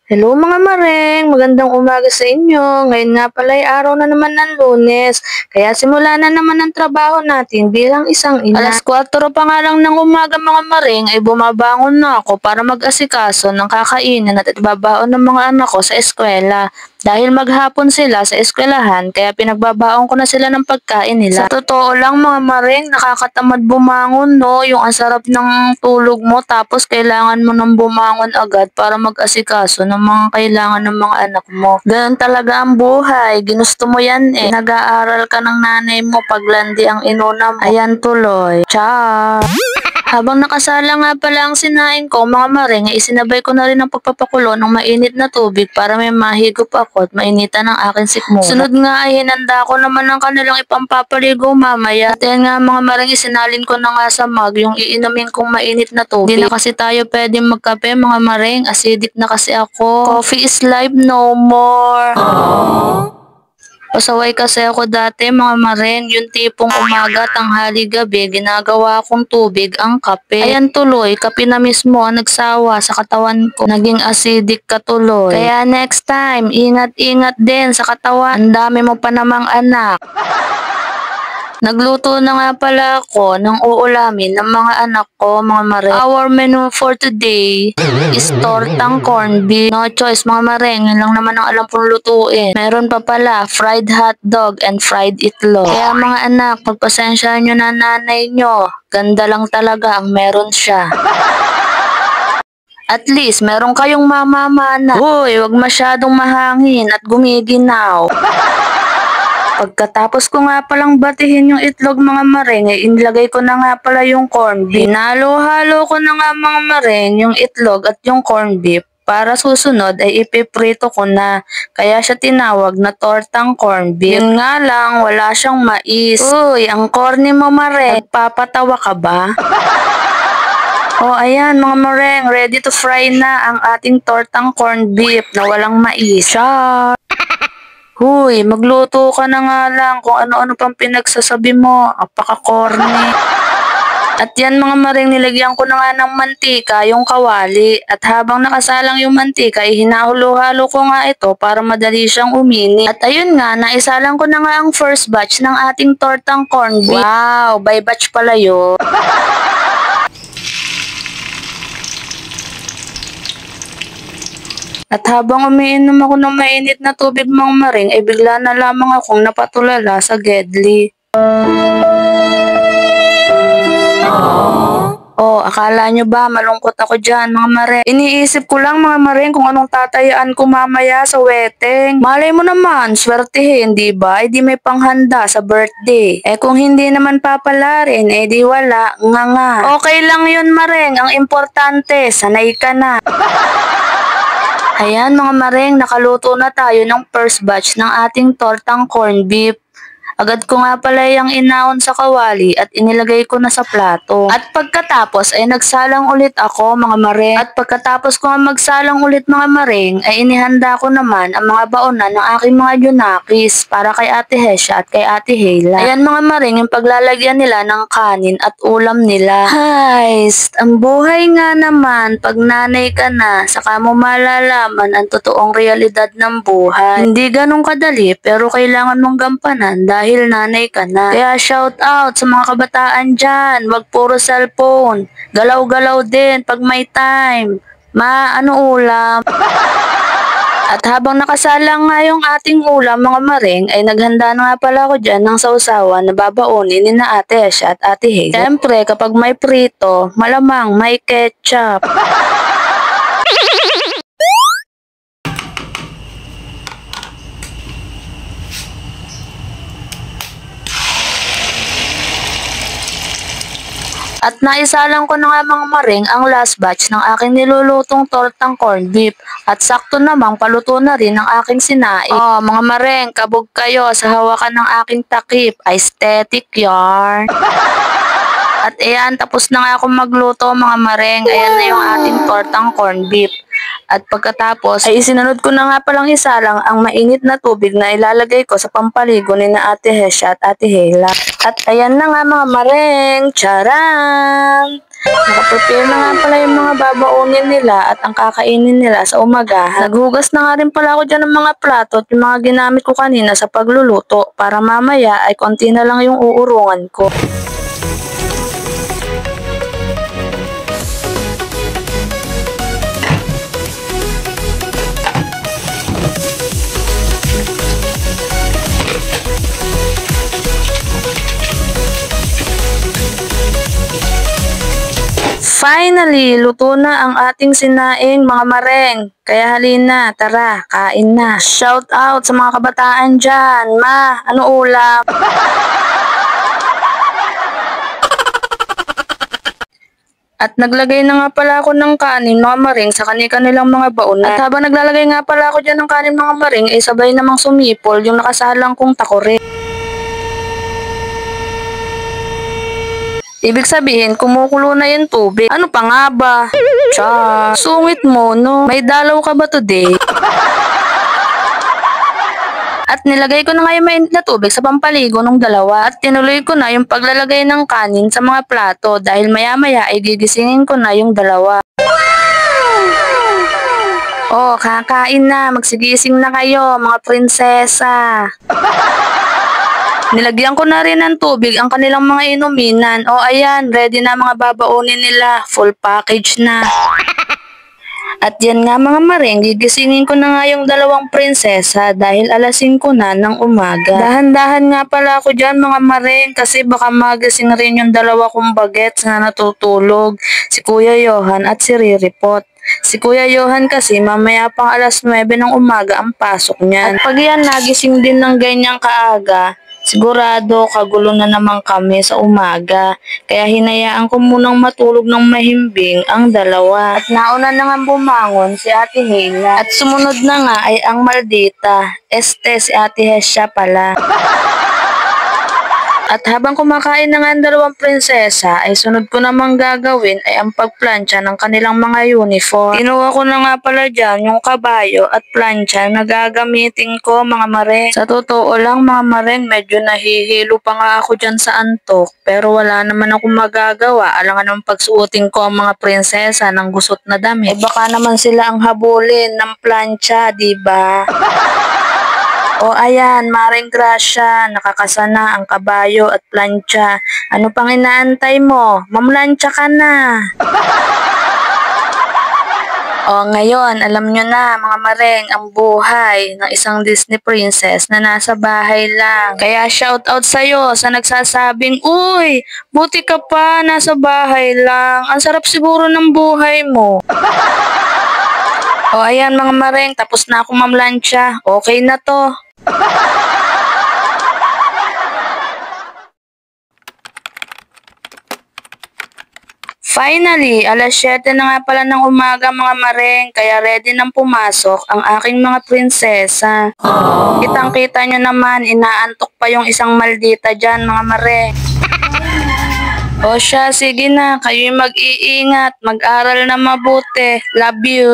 Hello mga mareng, magandang umaga sa inyo. Ngayon nga pala ay araw na naman ng Lunes, kaya simula na naman ang trabaho natin bilang isang ina. Alas 4 pa nga lang ng umaga mga mareng ay bumabangon na ako para mag-asikaso ng kakainin at ibabaon ng mga anak ko sa eskwela. Dahil maghapon sila sa eskwelahan, kaya pinagbabaon ko na sila ng pagkain nila. Sa totoo lang mga mareng, nakakatamad bumangon no, yung ang sarap ng tulog mo tapos kailangan mo nang bumangon agad para mag-asikaso ng mga kailangan ng mga anak mo. Ganun talaga ang buhay, ginusto mo yan eh. Nag-aaral ka ng nanay mo paglandi ang inuna mo. Ayan tuloy. Ciao! Habang nakasala nga pala ang sinain ko, mga mareng, ay isinabay ko na rin ang pagpapakulo ng mainit na tubig para may mahigop ako at mainitan ang aking sikmura. Sunod nga ay hinanda ko naman ang kanilang ipampapaligo mamaya. At yan nga mga mareng, isinalin ko na nga sa mug yung iinumin kong mainit na tubig. Di na kasi tayo pwedeng magkape mga mareng, acidic na kasi ako. Coffee is life no more. Pasaway kasi ako dati mga mareng, yung tipong umaga, tanghali, gabi, ginagawa kong tubig ang kape. Ayan tuloy, kape na mismo ang nagsawa sa katawan ko. Naging acidic ka tuloy. Kaya next time, ingat-ingat din sa katawan. Ang dami mo pa namang anak. Nagluto na nga pala ako ng uulamin ng mga anak ko, mga mareng. Our menu for today is tortang corned beef. No choice, mga mareng. Yun lang naman ang alam kong lutuin. Meron pa pala, fried hotdog and fried itlog. Kaya mga anak, pagpasensyahan nyo na nanay nyo. Ganda lang talaga ang meron siya. At least, meron kayong mamamana. Uy, wag masyadong mahangin at gumiginaw. Pagkatapos ko nga palang batihin yung itlog mga mareng, ay inilagay ko na nga pala yung corned beef. Hinalo-halo ko na nga mga mareng yung itlog at yung corned beef. Para susunod ay ipiprito ko na. Kaya siya tinawag na tortang corned beef. Yun nga lang, wala siyang mais. Uy, ang corny mo mareng. Nagpapatawa ka ba? Oh, ayan mga mareng, ready to fry na ang ating tortang corned beef na walang mais. Char! Huy, magluto ka na nga lang kung ano-ano pang pinagsasabi mo. Apaka-corny. At yan mga maring, nilagyan ko na nga ng mantika yung kawali. At habang nakasalang yung mantika, hinahalo-halo ko nga ito para madali siyang umini. At ayun nga, naisalang ko na nga ang first batch ng ating tortang corned beef. Wow, by batch pala yun. At habang umiinom ako ng mainit na tubig mga maring, ay bigla na lamang akong napatulala sa Gedli. Oh, akala nyo ba malungkot ako dyan mga maring? Iniisip ko lang mga maring kung anong tatayaan ko mamaya sa wedding. Malay mo naman, swertihin, di ba? Eh di may panghanda sa birthday. Eh kung hindi naman papalarin, eh di wala, nga. Okay lang yun maring, ang importante, sanay ka na. Ayan mga mareng, nakaluto na tayo ng first batch ng ating tortang corned beef. Agad ko nga pala yung inaon sa kawali at inilagay ko na sa plato. At pagkatapos ay nagsalang ulit ako mga mareng. At pagkatapos ko nga magsalang ulit mga mareng ay inihanda ko naman ang mga baonan ng aking mga junakis para kay Ate Hesha at kay Ate Hela. Ayan mga mareng, yung paglalagyan nila ng kanin at ulam nila. Hays, ang buhay nga naman pag nanay ka na, saka mo malalaman ang totoong realidad ng buhay. Hindi ganun kadali pero kailangan mong gampanan dahil nanay ka na. Kaya shout out sa mga kabataan dyan, wag puro cellphone. Galaw-galaw din pag may time. Ano ulam? At habang nakasalang nga yung ating ulam mga mareng, ay naghanda na nga pala ako dyan ng sausawan na babaonin ni na Ate Esha at Ate Hazel. Siyempre kapag may prito, malamang may ketchup. At naisalang ko na nga mga maring ang last batch ng aking nilulutong tortang corned beef. At sakto namang paluto na rin ang aking sinaing. Oh, mga maring, kabog kayo sa hawakan ng aking takip. Aesthetic yarn. At ayan, tapos na nga akong magluto mga mareng. Ayan na yung ating tortang corned beef. At pagkatapos ay isinunod ko na nga palang isalang ang mainit na tubig na ilalagay ko sa pampaligo ni na Ate Hesha at Ate Hela. At ayan na nga mga mareng, charan! Nakaprepare na nga pala yung mga babaunin nila at ang kakainin nila sa umagahan. Naghugas na nga rin pala ako dyan ng mga plato at yung mga ginamit ko kanina sa pagluluto para mamaya ay konti na lang yung uurungan ko. Finally, luto na ang ating sinaing mga mareng. Kaya halina, tara, kain na. Shout out sa mga kabataan dyan. Ma, ano ulam? At naglagay na nga pala ako ng kanin mga maring sa kanilang mga baon. At habang naglalagay nga pala ako dyan ng kanin mga maring, ay sabay namang sumipol yung nakasalang kong takore. Ibig sabihin, kumukulo na yung tubig. Ano pa nga ba? Tsa, sungit mo, no? May dalaw ka ba today? At nilagay ko na nga yung mainit na tubig sa pampaligo ng dalawa. At tinuloy ko na yung paglalagay ng kanin sa mga plato dahil maya-maya ay gigisingin ko na yung dalawa. Oh, kakain na. Magsigising na kayo, mga prinsesa. Nilagyan ko na rin ng tubig ang kanilang mga inuminan. O ayan, ready na mga babaunin nila. Full package na. At yan nga mga maring, gigisingin ko na nga yung dalawang prinsesa dahil alasing ko na ng umaga. Dahan-dahan nga pala ako dyan mga maring kasi baka magising rin yung dalawa kong bagets na natutulog. Si Kuya Johan at si Riripot. Si Kuya Johan kasi mamaya pang 9:00 ng umaga ang pasok niyan. At pag yan nagising din ng ganyang kaaga, sigurado kagulo na naman kami sa umaga. Kaya hinayaan ko munang matulog ng mahimbing ang dalawa. At nauna na nga bumangon si Ate Hela. At sumunod na nga ay ang maldita. Si Ate Hesya pala. At habang kumakain na nga ang dalawang prinsesa, ay sunod ko namang gagawin ay ang pagplansya ng kanilang mga uniform. Kinuha ko na nga pala dyan yung kabayo at plansya na gagamitin ko mga mareng. Sa totoo lang mga mareng, medyo nahihilo pa nga ako dyan sa antok. Pero wala naman akong magagawa. Alangan naman pagsuotin ko ang mga prinsesa ng gusot na damit. Baka naman sila ang habulin ng plansya, diba? O ayan, Maring Gracia, nakakasana ang kabayo at plancha. Ano pang inaantay mo? Mamlansya ka na. O ngayon, alam nyo na mga maring ang buhay ng isang Disney princess na nasa bahay lang. Kaya shout out sa'yo sa nagsasabing, uy, buti ka pa, nasa bahay lang. Ang sarap siguro ng buhay mo. O ayan mga maring, tapos na akong mamlansya. Okay na to. Finally, 7:00 na nga pala ng umaga mga maring, kaya ready nang pumasok ang aking mga prinsesa. Kitang-kita nyo naman, inaantok pa yung isang maldita dyan mga maring. O siya, sige na, kayo'y mag-iingat, mag-aral na mabuti. Love you.